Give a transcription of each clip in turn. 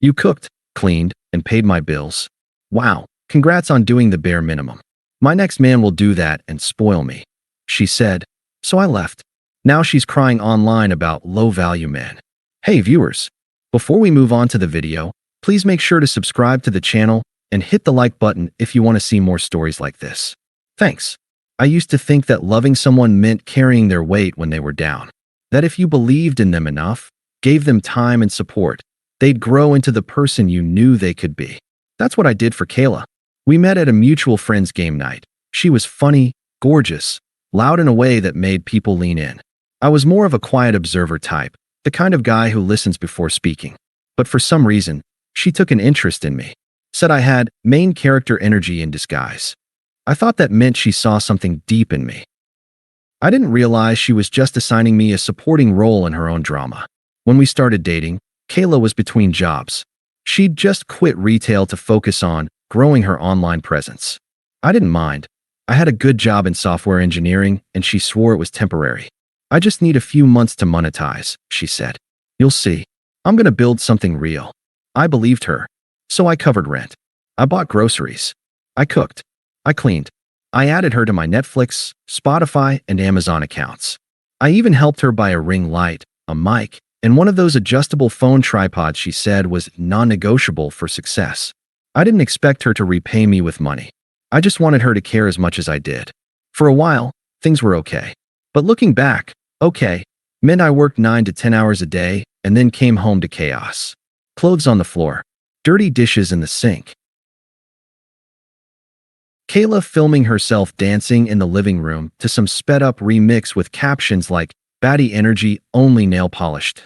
You cooked, cleaned, and paid my bills. Wow, congrats on doing the bare minimum. My next man will do that and spoil me, she said. So I left. Now she's crying online about low-value men. Hey viewers, before we move on to the video, please make sure to subscribe to the channel and hit the like button if you want to see more stories like this. Thanks. I used to think that loving someone meant carrying their weight when they were down. That if you believed in them enough, gave them time and support, they'd grow into the person you knew they could be. That's what I did for Qley. We met at a mutual friend's game night. She was funny, gorgeous, loud in a way that made people lean in. I was more of a quiet observer type, the kind of guy who listens before speaking. But for some reason, she took an interest in me. Said I had main character energy in disguise. I thought that meant she saw something deep in me. I didn't realize she was just assigning me a supporting role in her own drama. When we started dating, Qley was between jobs. She'd just quit retail to focus on growing her online presence. I didn't mind. I had a good job in software engineering, and she swore it was temporary. I just need a few months to monetize, she said. You'll see. I'm gonna build something real. I believed her. So I covered rent. I bought groceries. I cooked. I cleaned. I added her to my Netflix, Spotify, and Amazon accounts. I even helped her buy a ring light, a mic, and one of those adjustable phone tripods she said was non-negotiable for success. I didn't expect her to repay me with money. I just wanted her to care as much as I did. For a while, things were okay. But looking back, okay meant I worked 9 to 10 hours a day and then came home to chaos. Clothes on the floor. Dirty dishes in the sink. Qley filming herself dancing in the living room to some sped-up remix with captions like, "Baddie energy, only nail polished."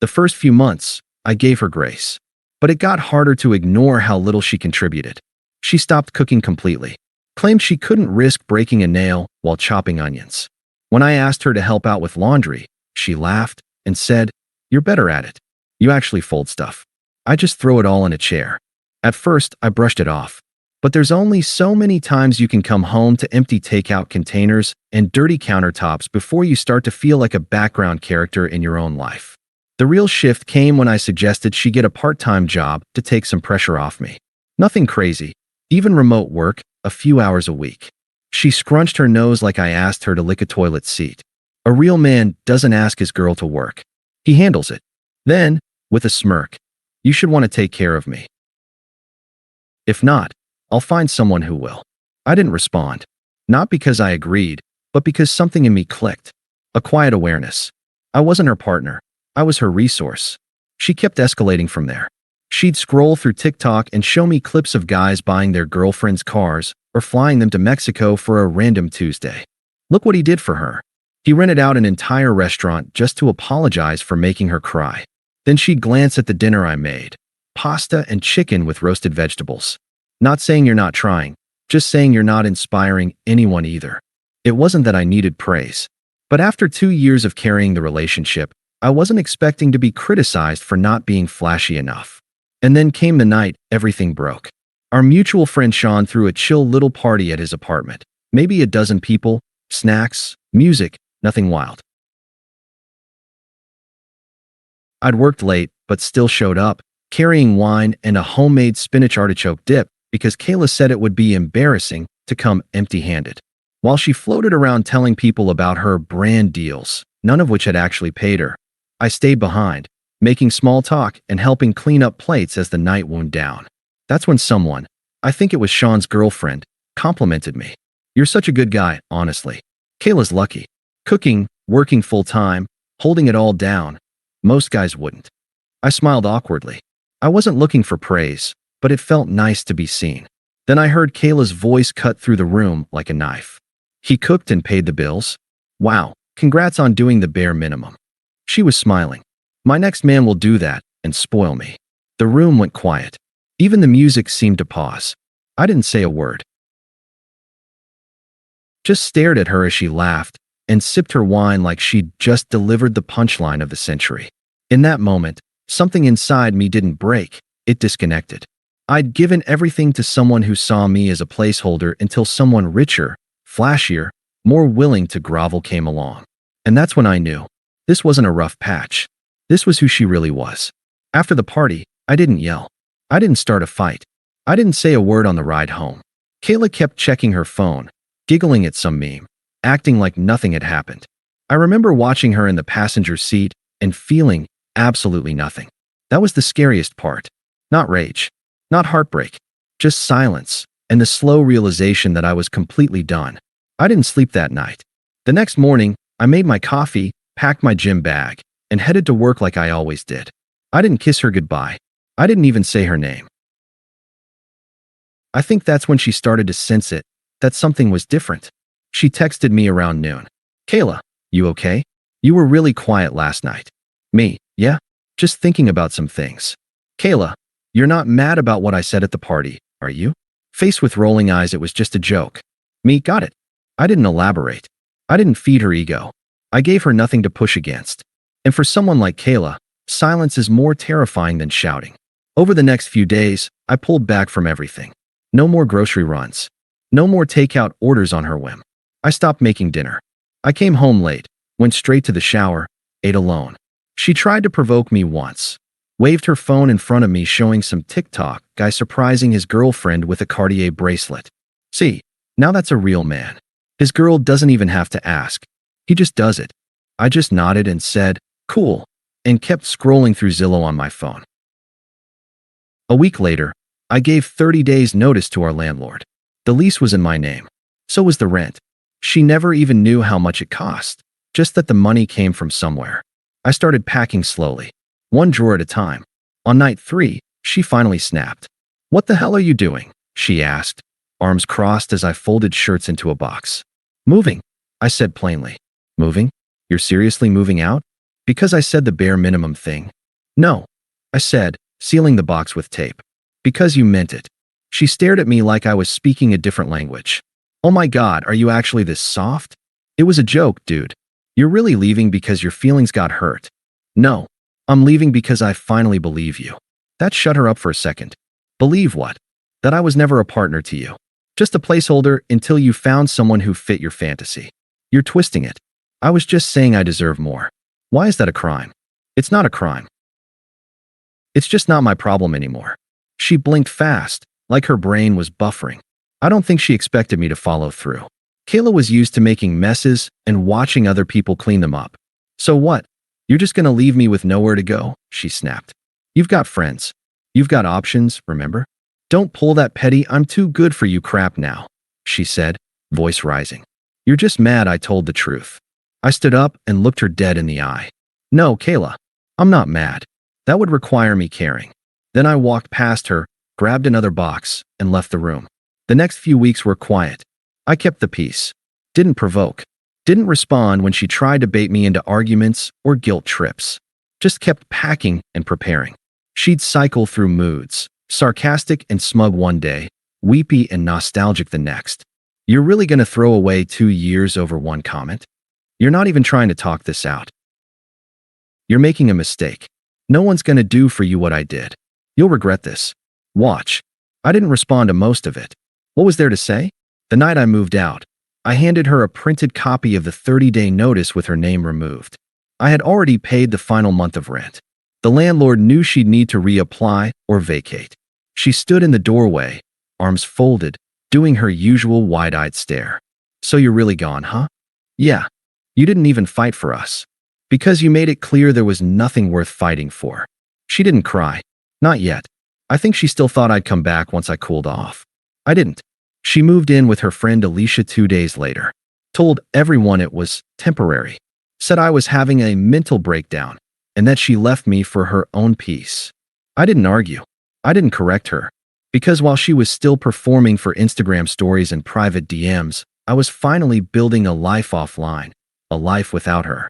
The first few months, I gave her grace. But it got harder to ignore how little she contributed. She stopped cooking completely. Claimed she couldn't risk breaking a nail while chopping onions. When I asked her to help out with laundry, she laughed and said, "You're better at it. You actually fold stuff. I just throw it all in a chair." At first, I brushed it off. But there's only so many times you can come home to empty takeout containers and dirty countertops before you start to feel like a background character in your own life. The real shift came when I suggested she get a part-time job to take some pressure off me. Nothing crazy, even remote work, a few hours a week. She scrunched her nose like I asked her to lick a toilet seat. A real man doesn't ask his girl to work. He handles it. Then, with a smirk, "You should want to take care of me. If not, I'll find someone who will." I didn't respond. Not because I agreed, but because something in me clicked. A quiet awareness. I wasn't her partner. I was her resource. She kept escalating from there. She'd scroll through TikTok and show me clips of guys buying their girlfriends' cars or flying them to Mexico for a random Tuesday. Look what he did for her. He rented out an entire restaurant just to apologize for making her cry. Then she'd glance at the dinner I made. Pasta and chicken with roasted vegetables. Not saying you're not trying, just saying you're not inspiring anyone either. It wasn't that I needed praise. But after 2 years of carrying the relationship, I wasn't expecting to be criticized for not being flashy enough. And then came the night everything broke. Our mutual friend Sean threw a chill little party at his apartment. Maybe a dozen people, snacks, music, nothing wild. I'd worked late, but still showed up, carrying wine and a homemade spinach artichoke dip because Qley said it would be embarrassing to come empty-handed. While she floated around telling people about her brand deals, none of which had actually paid her, I stayed behind, making small talk and helping clean up plates as the night wound down. That's when someone, I think it was Sean's girlfriend, complimented me. "You're such a good guy, honestly." Qley's lucky. Cooking, working full-time, holding it all down. Most guys wouldn't. I smiled awkwardly. I wasn't looking for praise, but it felt nice to be seen. Then I heard Qley's voice cut through the room like a knife. "He cooked and paid the bills? Wow, congrats on doing the bare minimum." She was smiling. "My next man will do that and spoil me." The room went quiet. Even the music seemed to pause. I didn't say a word. Just stared at her as she laughed and sipped her wine like she'd just delivered the punchline of the century. In that moment, something inside me didn't break, it disconnected. I'd given everything to someone who saw me as a placeholder until someone richer, flashier, more willing to grovel came along. And that's when I knew. This wasn't a rough patch. This was who she really was. After the party, I didn't yell. I didn't start a fight. I didn't say a word on the ride home. Kayla kept checking her phone, giggling at some meme, acting like nothing had happened. I remember watching her in the passenger seat and feeling absolutely nothing. That was the scariest part. Not rage, not heartbreak, just silence and the slow realization that I was completely done. I didn't sleep that night. The next morning, I made my coffee, packed my gym bag, and headed to work like I always did. I didn't kiss her goodbye. I didn't even say her name. I think that's when she started to sense it, that something was different. She texted me around noon. Kayla, you okay? You were really quiet last night. Me, yeah? Just thinking about some things. Kayla, you're not mad about what I said at the party, are you? Face with rolling eyes, it was just a joke. Me, got it. I didn't elaborate. I didn't feed her ego. I gave her nothing to push against. And for someone like Kayla, silence is more terrifying than shouting. Over the next few days, I pulled back from everything. No more grocery runs. No more takeout orders on her whim. I stopped making dinner. I came home late, went straight to the shower, ate alone. She tried to provoke me once. Waved her phone in front of me showing some TikTok guy surprising his girlfriend with a Cartier bracelet. See, now that's a real man. His girl doesn't even have to ask. He just does it. I just nodded and said, cool, and kept scrolling through Zillow on my phone. A week later, I gave 30 days notice to our landlord. The lease was in my name. So was the rent. She never even knew how much it cost, just that the money came from somewhere. I started packing slowly, one drawer at a time. On night 3, she finally snapped. What the hell are you doing? She asked, arms crossed as I folded shirts into a box. Moving, I said plainly. Moving? You're seriously moving out? Because I said the bare minimum thing. No, I said, sealing the box with tape. Because you meant it. She stared at me like I was speaking a different language. Oh my God, are you actually this soft? It was a joke, dude. You're really leaving because your feelings got hurt. No, I'm leaving because I finally believe you. That shut her up for a second. Believe what? That I was never a partner to you. Just a placeholder until you found someone who fit your fantasy. You're twisting it. I was just saying I deserve more. Why is that a crime? It's not a crime. It's just not my problem anymore. She blinked fast, like her brain was buffering. I don't think she expected me to follow through. Kayla was used to making messes and watching other people clean them up. So what? You're just gonna leave me with nowhere to go? She snapped. You've got friends. You've got options, remember? Don't pull that petty "I'm too good for you" crap now, she said, voice rising. You're just mad I told the truth. I stood up and looked her dead in the eye. No, Kayla, I'm not mad. That would require me caring. Then I walked past her, grabbed another box, and left the room. The next few weeks were quiet. I kept the peace. Didn't provoke. Didn't respond when she tried to bait me into arguments or guilt trips. Just kept packing and preparing. She'd cycle through moods, sarcastic and smug one day, weepy and nostalgic the next. You're really gonna throw away 2 years over one comment? You're not even trying to talk this out. You're making a mistake. No one's gonna do for you what I did. You'll regret this. Watch. I didn't respond to most of it. What was there to say? The night I moved out, I handed her a printed copy of the 30-day notice with her name removed. I had already paid the final month of rent. The landlord knew she'd need to reapply or vacate. She stood in the doorway, arms folded, doing her usual wide-eyed stare. So you're really gone, huh? Yeah. You didn't even fight for us. Because you made it clear there was nothing worth fighting for. She didn't cry. Not yet. I think she still thought I'd come back once I cooled off. I didn't. She moved in with her friend Alicia 2 days later. Told everyone it was temporary. Said I was having a mental breakdown and that she left me for her own peace. I didn't argue. I didn't correct her. Because while she was still performing for Instagram stories and private DMs, I was finally building a life offline, a life without her.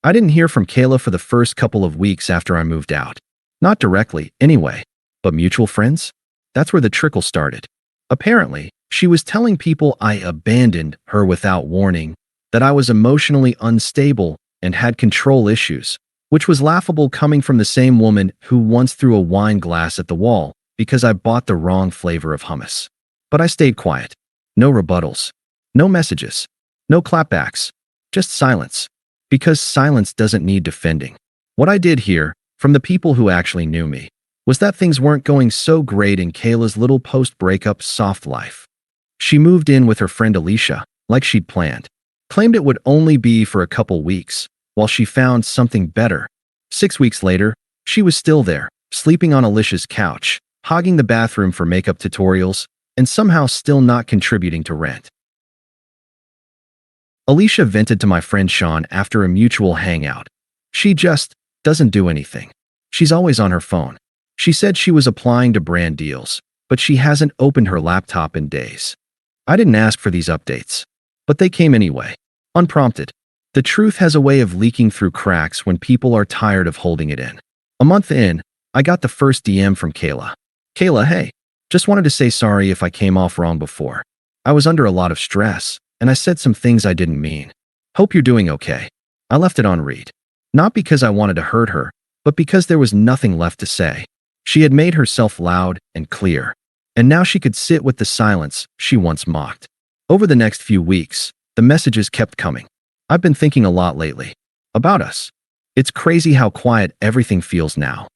I didn't hear from Kayla for the first couple of weeks after I moved out. Not directly, anyway, but mutual friends? That's where the trickle started. Apparently, she was telling people I abandoned her without warning, that I was emotionally unstable and had control issues, which was laughable coming from the same woman who once threw a wine glass at the wall because I bought the wrong flavor of hummus. But I stayed quiet. No rebuttals. No messages. No clapbacks. Just silence. Because silence doesn't need defending. What I did here, from the people who actually knew me, was that things weren't going so great in Kayla's little post-breakup soft life. She moved in with her friend Alicia, like she'd planned, claimed it would only be for a couple weeks, while she found something better. 6 weeks later, she was still there, sleeping on Alicia's couch, hogging the bathroom for makeup tutorials, and somehow still not contributing to rent. Alicia vented to my friend Sean after a mutual hangout. She just doesn't do anything. She's always on her phone. She said she was applying to brand deals, but she hasn't opened her laptop in days. I didn't ask for these updates, but they came anyway, unprompted. The truth has a way of leaking through cracks when people are tired of holding it in. A month in, I got the first DM from Qley. Kayla, hey, just wanted to say sorry if I came off wrong before. I was under a lot of stress, and I said some things I didn't mean. Hope you're doing okay. I left it on read. Not because I wanted to hurt her, but because there was nothing left to say. She had made herself loud and clear, and now she could sit with the silence she once mocked. Over the next few weeks, the messages kept coming. I've been thinking a lot lately. About us. It's crazy how quiet everything feels now.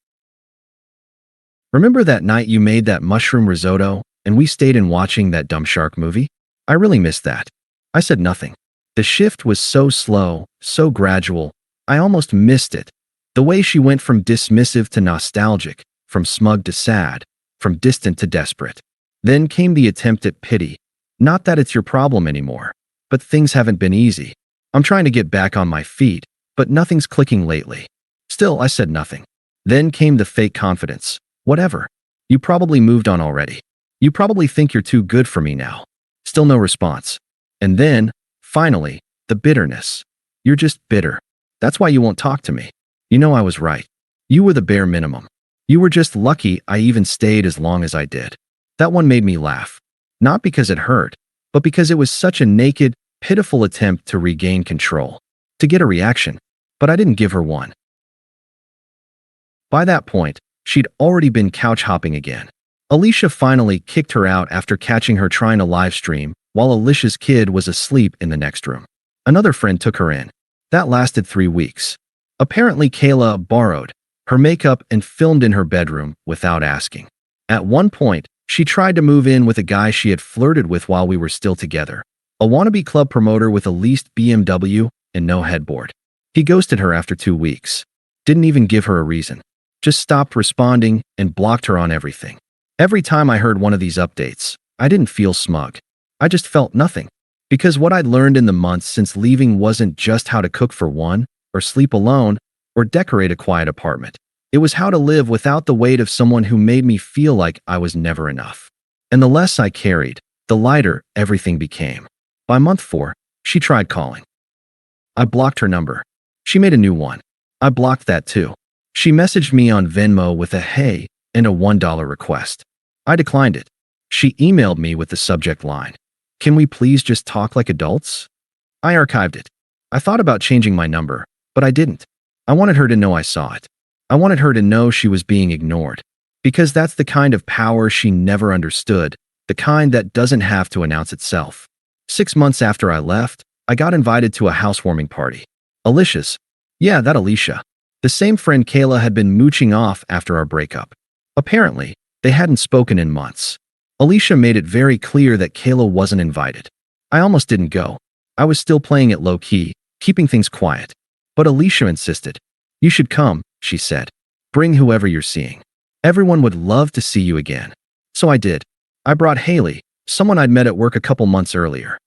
Remember that night you made that mushroom risotto and we stayed in watching that dumb shark movie? I really missed that. I said nothing. The shift was so slow, so gradual, I almost missed it. The way she went from dismissive to nostalgic, from smug to sad, from distant to desperate. Then came the attempt at pity. Not that it's your problem anymore, but things haven't been easy. I'm trying to get back on my feet, but nothing's clicking lately. Still, I said nothing. Then came the fake confidence. Whatever. You probably moved on already. You probably think you're too good for me now. Still no response. And then, finally, the bitterness. You're just bitter. That's why you won't talk to me. You know I was right. You were the bare minimum. You were just lucky I even stayed as long as I did. That one made me laugh. Not because it hurt, but because it was such a naked, pitiful attempt to regain control. To get a reaction. But I didn't give her one. By that point, she'd already been couch hopping again. Alicia finally kicked her out after catching her trying to live stream while Alicia's kid was asleep in the next room. Another friend took her in. That lasted 3 weeks. Apparently Kayla borrowed her makeup and filmed in her bedroom without asking. At one point, she tried to move in with a guy she had flirted with while we were still together. A wannabe club promoter with a leased BMW and no headboard. He ghosted her after 2 weeks. Didn't even give her a reason. Just stopped responding and blocked her on everything. Every time I heard one of these updates, I didn't feel smug. I just felt nothing. Because what I'd learned in the months since leaving wasn't just how to cook for one, or sleep alone, or decorate a quiet apartment. It was how to live without the weight of someone who made me feel like I was never enough. And the less I carried, the lighter everything became. By month 4, she tried calling. I blocked her number. She made a new one. I blocked that too. She messaged me on Venmo with a hey and a $1 request. I declined it. She emailed me with the subject line, "Can we please just talk like adults?" I archived it. I thought about changing my number, but I didn't. I wanted her to know I saw it. I wanted her to know she was being ignored. Because that's the kind of power she never understood, the kind that doesn't have to announce itself. 6 months after I left, I got invited to a housewarming party. Alicia's. Yeah, that Alicia. The same friend Kayla had been mooching off after our breakup. Apparently, they hadn't spoken in months. Alicia made it very clear that Qley wasn't invited. I almost didn't go. I was still playing it low-key, keeping things quiet. But Alicia insisted. "You should come," she said. "Bring whoever you're seeing. Everyone would love to see you again." So I did. I brought Haley, someone I'd met at work a couple months earlier.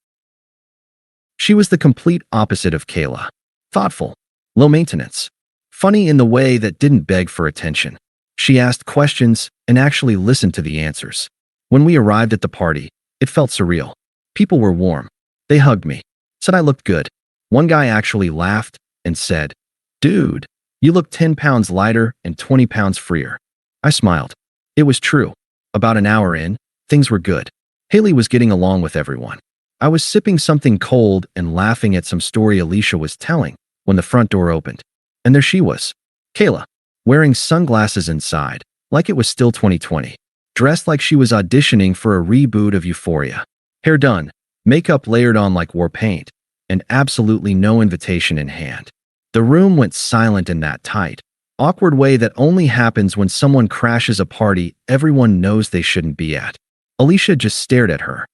She was the complete opposite of Qley. Thoughtful, low maintenance, funny in the way that didn't beg for attention. She asked questions and actually listened to the answers. When we arrived at the party, it felt surreal. People were warm. They hugged me, said I looked good. One guy actually laughed and said, "Dude, you look 10 pounds lighter and 20 pounds freer." I smiled. It was true. About an hour in, things were good. Haley was getting along with everyone. I was sipping something cold and laughing at some story Alicia was telling when the front door opened. And there she was, Qley, wearing sunglasses inside, like it was still 2020, dressed like she was auditioning for a reboot of Euphoria. Hair done, makeup layered on like war paint, and absolutely no invitation in hand. The room went silent in that tight, awkward way that only happens when someone crashes a party everyone knows they shouldn't be at. Alicia just stared at her.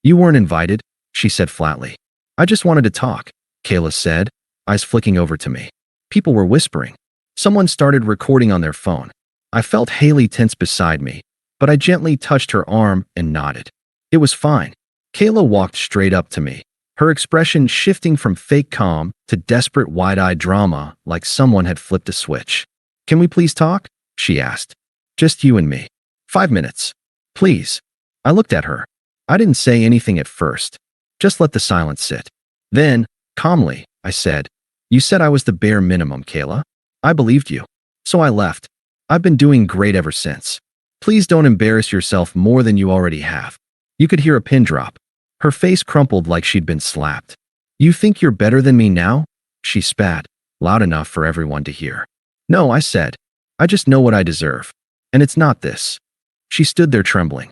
"You weren't invited," she said flatly. "I just wanted to talk," Kayla said, eyes flicking over to me. People were whispering. Someone started recording on their phone. I felt Haley tense beside me, but I gently touched her arm and nodded. It was fine. Kayla walked straight up to me, her expression shifting from fake calm to desperate wide-eyed drama like someone had flipped a switch. "Can we please talk?" she asked. "Just you and me. 5 minutes. Please." I looked at her. I didn't say anything at first. Just let the silence sit. Then, calmly, I said, "You said I was the bare minimum, Kayla. I believed you. So I left. I've been doing great ever since. Please don't embarrass yourself more than you already have." You could hear a pin drop. Her face crumpled like she'd been slapped. "You think you're better than me now?" she spat, loud enough for everyone to hear. "No," I said. "I just know what I deserve. And it's not this." She stood there trembling.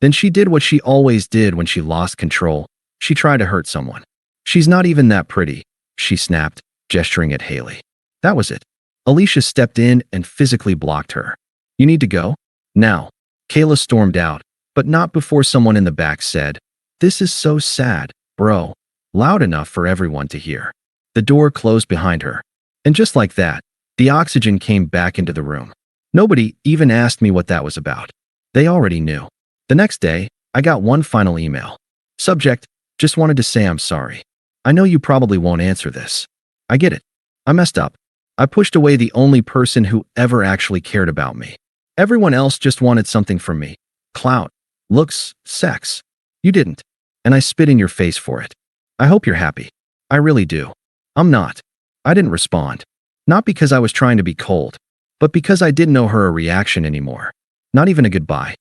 Then she did what she always did when she lost control. She tried to hurt someone. "She's not even that pretty," she snapped, gesturing at Haley. That was it. Alicia stepped in and physically blocked her. "You need to go? Now." Kayla stormed out, but not before someone in the back said, "This is so sad, bro," loud enough for everyone to hear. The door closed behind her. And just like that, the oxygen came back into the room. Nobody even asked me what that was about. They already knew. The next day, I got one final email. Subject, "Just wanted to say I'm sorry. I know you probably won't answer this. I get it. I messed up. I pushed away the only person who ever actually cared about me. Everyone else just wanted something from me. Clout, looks, sex. You didn't. And I spit in your face for it. I hope you're happy. I really do. I'm not." I didn't respond. Not because I was trying to be cold, but because I didn't know her a reaction anymore. Not even a goodbye.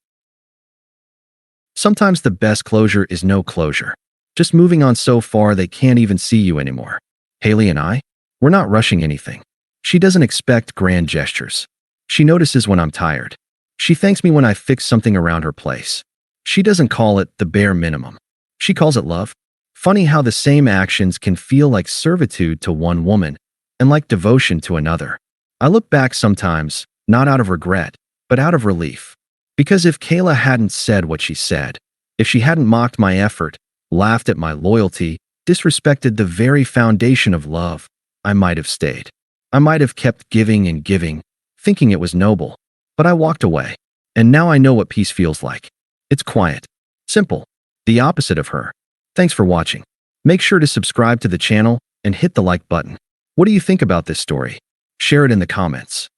Sometimes the best closure is no closure. Just moving on so far they can't even see you anymore. Haley and I, we're not rushing anything. She doesn't expect grand gestures. She notices when I'm tired. She thanks me when I fix something around her place. She doesn't call it the bare minimum. She calls it love. Funny how the same actions can feel like servitude to one woman and like devotion to another. I look back sometimes, not out of regret, but out of relief. Because if Kayla hadn't said what she said, if she hadn't mocked my effort, laughed at my loyalty, disrespected the very foundation of love, I might have stayed. I might have kept giving and giving, thinking it was noble. But I walked away. And now I know what peace feels like. It's quiet. Simple. The opposite of her. Thanks for watching. Make sure to subscribe to the channel and hit the like button. What do you think about this story? Share it in the comments.